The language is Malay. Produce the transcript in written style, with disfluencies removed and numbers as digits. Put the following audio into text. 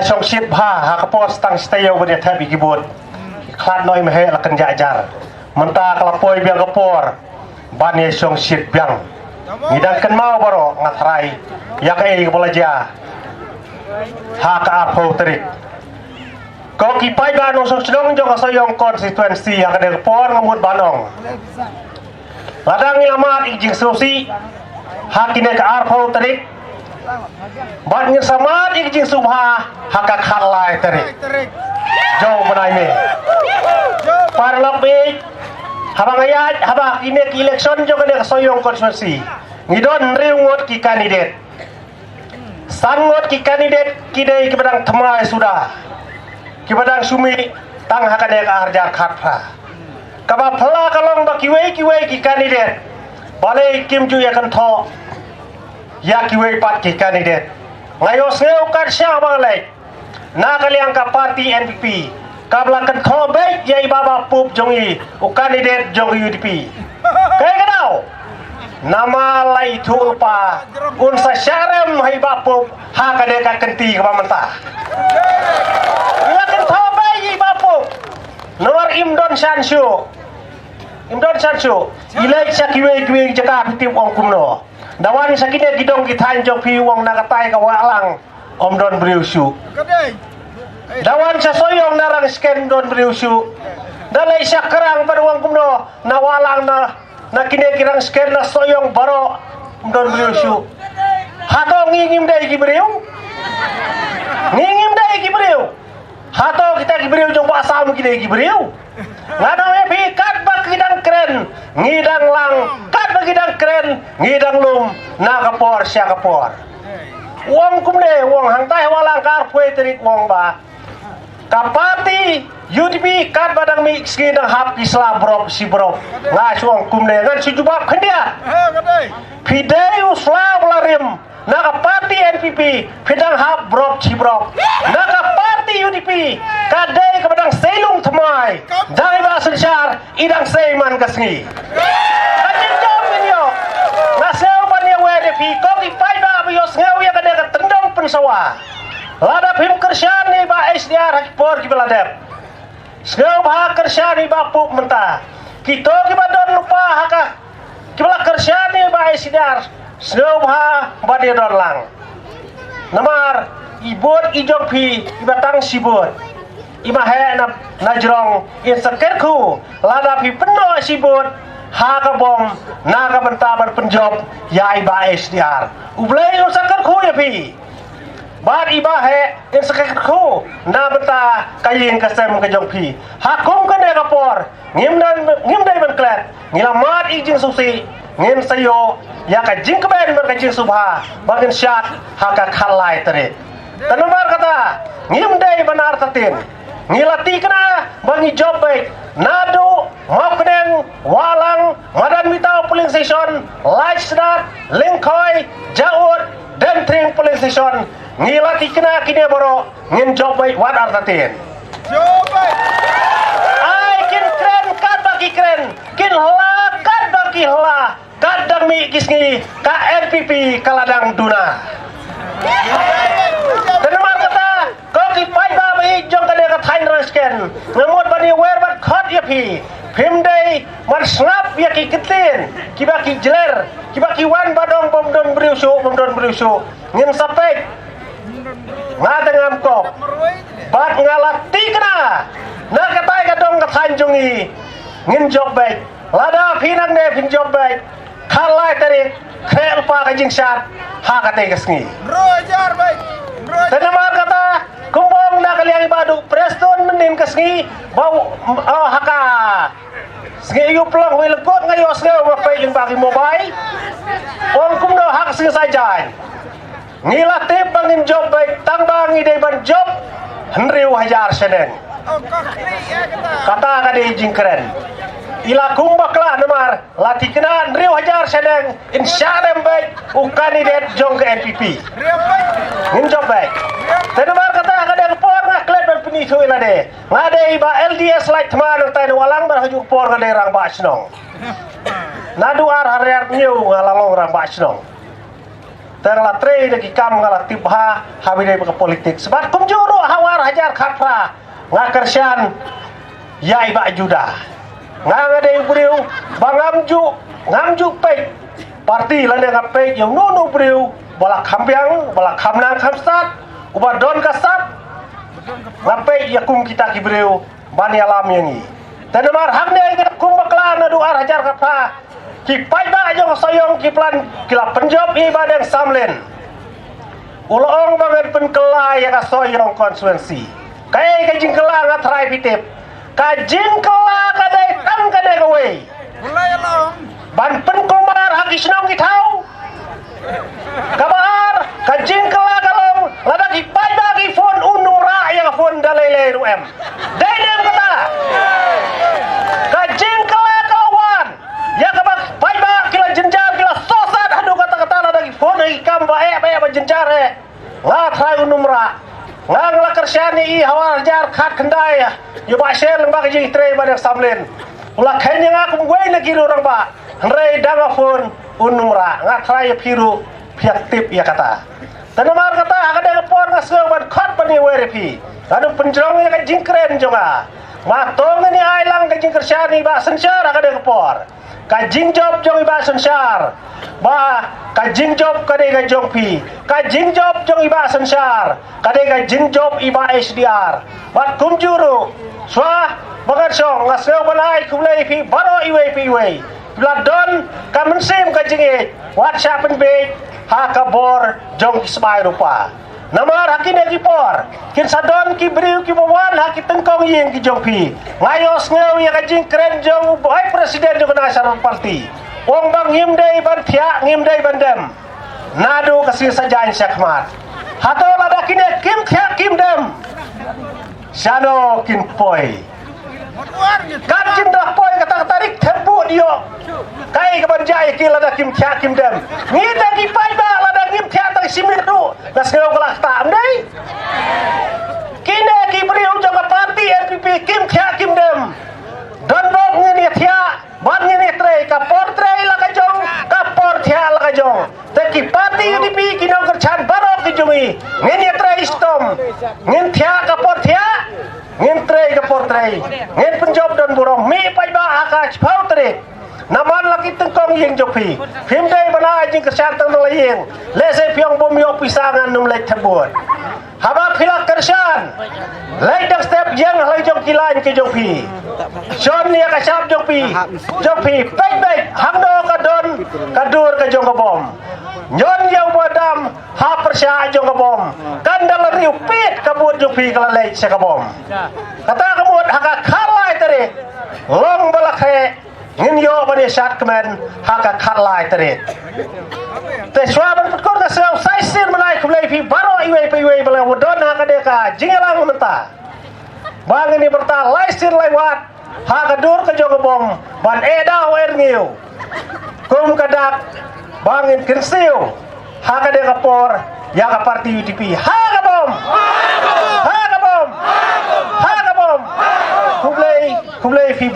song shit bha hakapor stang stay over the tabi kibut klan noi mehe lakan jajar menta kalapoi biang kapor bani song shit biang ngidang kan mau baro ngatrai yak kepala ja haka apo terik ko kipai banong song sedong jong soyong konstituensi hak de kapor ngamut banong ladang ilamat ijing susi hakine ka apo terik bat ngir samat ijing subha haka khalai terik jauh menai me parlok be habang ayat habang ini election jong de soyong konstituensi ngidon riungot ki kandidat sangot ki kandidat kidai kibadang thamai sudah kibadang sumi tang hakane ka harjar khatpha kaba phla kalong ba kiwei ki kandidat balai kim ju yakan tho ya kiwei pat ki kandidat ngayo seu kat sya balai na kaliang ka parti NPP kabla kan tho baik yai baba pup jongi u kandidat jong UDP kai kadau nama lai thu pa un sa syarem hai bapu ha ka de ka kenti ka manta ya kan tho bai bapu nomor imdon shanshu ilai sakiwe kiwe jaka piti wong kumno dawan sakine gidong kithan jok pi wong nagatai ka walang omdon briusu dawan sa soyong narang sken don briusu dalai sakrang pada wong kumno nawalang na kine kirang sken na soyong baro don briusu hato ngingim dai gibreu hato kita gibreu jong pasam kine gibreu ngada we pi kat bak kidang keren ngidang lang kat bak kidang keren ngidang lum na kapor sya kapor wong kumne wong hangtai walang kar pue terik wong ba kapati UDP kat badang mi skidang hap islam brop si brop nga suang kumne ngan si jubab khendia pideu slav larim na kapati NPP pidang hap brop si brop na kapati UDP kadai kabadang selung thamai dai ba sensyar idang seiman kasngi kajin jom minyo na seu bania WDP ko ki pai ba bios ngau ya kadai ka tendong pensawa lada phim kersyan ni ba SDR hakpor ki beladep seu ba kersyan ni ba pup menta kito ki badon lupa haka ki bela kersyan ni ba SDR seu ba dia don lang namar ibut ijong pi ibatang sibut imahe na jrong in sakerku lada pi peno sibut haka bom naga bentaban penjob ya iba SDR ublei sakerku ya pi bar ibahe in sakerku na benta kayin kasem ke jong pi hakum kan de kapor ngimdai ban klet ngilamat ijing susi ngin sayo ya ka jingkben ber ka jing subha bagin syat haka khalai terik tanumar kata ngimdai benar tatin ngilati kena bagi job baik nadu mapkedeng walang madan mitau polling station lajsdat lingkoi jaut dan tring polling station ngilati kena kini boro ngin job baik wat artatin job baik ai kin keren kan bagi keren kin la kan bagi la kadang mi kisngi ka NPP kaladang duna tanumar kata ko ki pai ba bi jong ka de ka thain rasken ngamut bani wer bat khot ya pi phim dei man snap ya ki kitin ki ba ki jeler ki ba ki wan badong bom don briusu ngin sapek ngadengam ko bat ngalati kena na ka bai ka dong ka thain jongi ngin job baik lada pinang de pin job baik khalai tarik khel pa ka jing syat ha ka te kasngi rojar baik tanamar kata kumbong na kaliang ibadu preston menin kasngi bau haka sngi yu plong we legot ngayo sngi wa pe ling bagi mobile wong kumno hak sing sajai ngila tip bangin job baik tang bangi de ban job henriu hajar seneng kata ka de jing keren ila kumbaklah namar lati kena riu hajar sedang insyaallah baik kandidat jong ke NPP ngin job baik tenamar kata kadang por ngaklet ban penisu ila de ngade iba LDS like tman tai walang bar haju por ngade rang ba snong nadu ar hariar nyu ngalalong rang ba snong terla tre lagi kam ngala tibha habide ke politik sebab kumjuru hawar hajar khatra ngakersian ya iba juda ngade beriu ngamju pe parti lane ngape yang nunu beriu balak hambiang balak hamnang khamsat ubadon kasat ngape yakum kita ki beriu bani alam yangi tanamar hakne kita kumbakla na duar hajar khatra ki paiba jong soyong ki plan kila penjob ibadang samlen ulong bangen penkela ya ka soyong konstituensi kai ka jingkela ngatrai pitip ka jingkela kadai tan kadai gawe mulai long ban penkumar hak isnong ki tau kabar ka jingkela galong lada ki paiba ki phone unura ya phone dalele ruem dai nem kata ka jingkela kawan ya kabak paiba kila jenjar kila sosat adu kata-kata lada ki phone ki kam bae jenjar ngatrai unumra ngang la kersyani I hawar jar khat khandai yu ba shel ba ji tre ba dak samlen ula khanya ngak ngwe na giru rang ba rei danga phone unumra ngatrai phiru phiak tip ya kata tanamar kata akada por ngaseu ban khat bani were phi anu penjrong ya ka jingkren jonga ma tong ni ai lang ka jing kersyani ba sensar akada por ka jing job jong iba sensar ba ka jing job kade ka jong pi ka jing job jong iba sensar kade ka jing job iba SDR bat kumjuru swa bagar song ngaseu balai kumlei pi baro iwe pi iwe bladon ka mensim ka jinge WhatsApp be ha ka bor jong isbai rupa namar hakin ki por kin sadon ki briu ki bawan ha ki tengkong yeng ki jong pi ngayos ngeu ya ka jing kren jong boy presiden jong na saran parti wong bang ngimdei ban thia ngimdei bandem nadu kasih sajain syakmat hato lada kine kim thia kim dem sano kin poi kan cinta poi kata tarik tempo dio kai ke banjai ki lada kim thia kim dem ngita ki paiba lada ngim thia tak simir du nas ngeu kelak ta amdai kine ki briu jong parti NPP kim thia kim dem don bok ngini thia ban ngini tre ka portre la ka jong ka por thia la ka jong te ki parti UDP ki nong kerchan barok ki jumi ngini tre istom ngin thia ka por thia ngin tre ka portre ngin penjob don burong mi paiba akash pautre naman laki tengkong yeng jopi himdai bana jing kerchan tang la yeng lese pyong bom yo pisangan num lek tebut haba philak kerchan lek dak step yeng lai jong kilan ke jopi John ya kasap jopi pek hamdo kadon kadur ka jong bom nyon yau badam ha persya jong bom kandal riu pit kabut jopi kala lek se bom kata kabut haka khalai tare long balakhe ngin yo bani sat kemen haka khalai tare te swaban kor ka seu sai sir manai kulai pi baro iwe pi iwe bala wodon haka deka jingalang menta bang ini berta laisir lewat haka dur ke jong bom ban eda wer ngiu kum kadak bangin kirsiu haka deka por ya ka parti UDP haka bom haka bom kublai fi